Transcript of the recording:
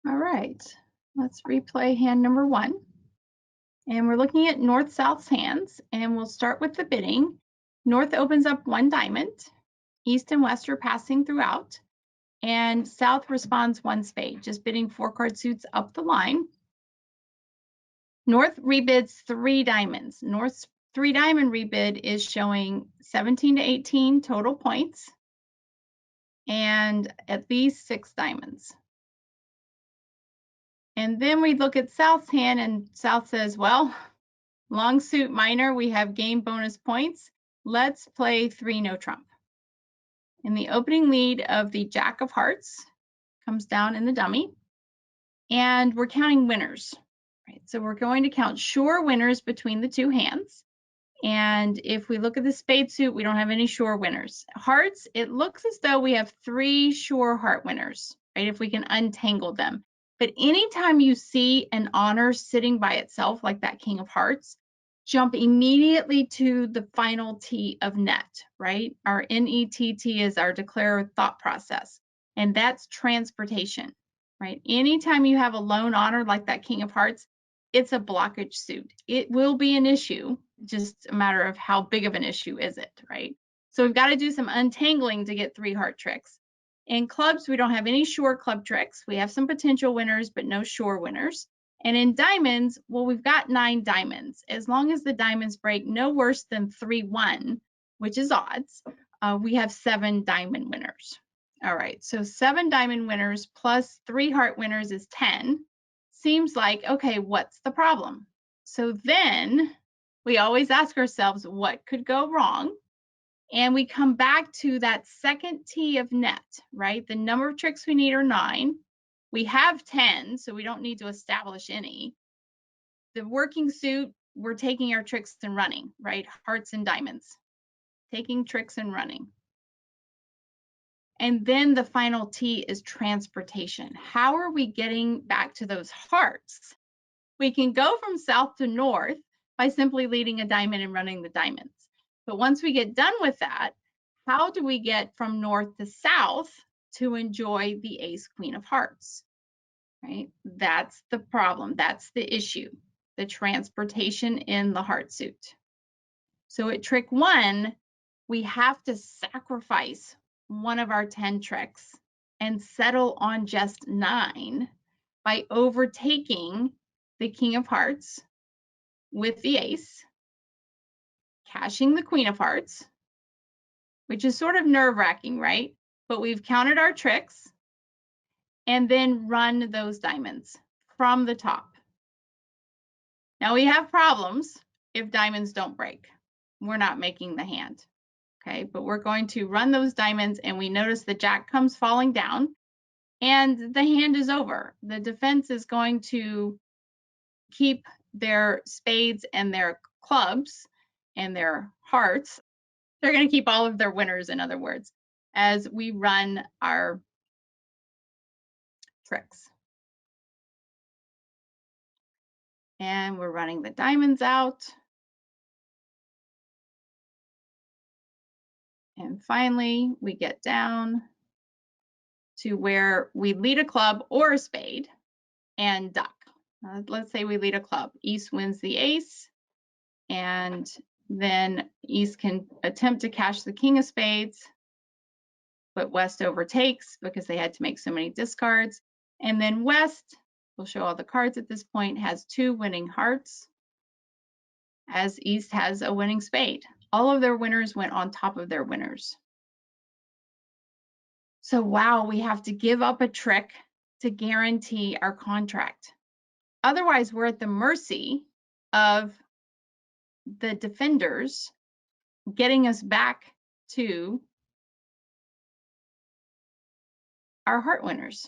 All right, let's replay hand number 1. And we're looking at North-South's hands, and we'll start with the bidding. North opens up 1 diamond, East and West are passing throughout, and South responds 1 spade, just bidding 4 card suits up the line. North rebids 3 diamonds. North's 3 diamond rebid is showing 17 to 18 total points and at least 6 diamonds. And then we look at South's hand, and South says, well, long suit minor, we have game bonus points. Let's play 3 no trump. And the opening lead of the Jack of Hearts comes down in the dummy. And we're counting winners. Right? So we're going to count sure winners between the 2 hands. And if we look at the spade suit, we don't have any sure winners. Hearts, it looks as though we have 3 sure heart winners, right? If we can untangle them. But anytime you see an honor sitting by itself, like that King of Hearts, jump immediately to the final T of net, right? Our NETT is our declare thought process, and that's transportation, right? Anytime you have a lone honor like that King of Hearts, it's a blockage suit. It will be an issue, just a matter of how big of an issue is it, right? So we've got to do some untangling to get 3 heart tricks. In clubs, we don't have any sure club tricks. We have some potential winners, but no sure winners. And in diamonds, well, we've got 9 diamonds. As long as the diamonds break no worse than 3-1, which is odds, we have 7 diamond winners. All right, so 7 diamond winners plus 3 heart winners is 10. Seems like, okay, what's the problem? So then we always ask ourselves, what could go wrong? And we come back to that second T of net, right? The number of tricks we need are 9. We have 10, so we don't need to establish any. The working suit, we're taking our tricks and running, right? Hearts and diamonds. Taking tricks and running. And then the final T is transportation. How are we getting back to those hearts? We can go from south to north by simply leading a diamond and running the diamonds. But once we get done with that, how do we get from north to south to enjoy the ace queen of hearts? Right? That's the problem. That's the issue, the transportation in the heart suit. So at trick 1, we have to sacrifice one of our 10 tricks and settle on just 9 by overtaking the King of Hearts with the ace, cashing the Queen of Hearts, which is sort of nerve-wracking, right? But we've counted our tricks and then run those diamonds from the top. Now we have problems if diamonds don't break. We're not making the hand, okay? But we're going to run those diamonds, and we notice the Jack comes falling down and the hand is over. The defense is going to keep their spades and their clubs and their hearts. They're going to keep all of their winners, in other words, as we run our tricks. And we're running the diamonds out. And finally, we get down to where we lead a club or a spade and duck. Let's say we lead a club. East wins the ace, and then East can attempt to cash the king of spades, but West overtakes because they had to make so many discards. And then West, we'll show all the cards at this point, has 2 winning hearts, as East has a winning spade. All of their winners went on top of their winners. So wow, we have to give up a trick to guarantee our contract. Otherwise, we're at the mercy of the defenders getting us back to our heart winners.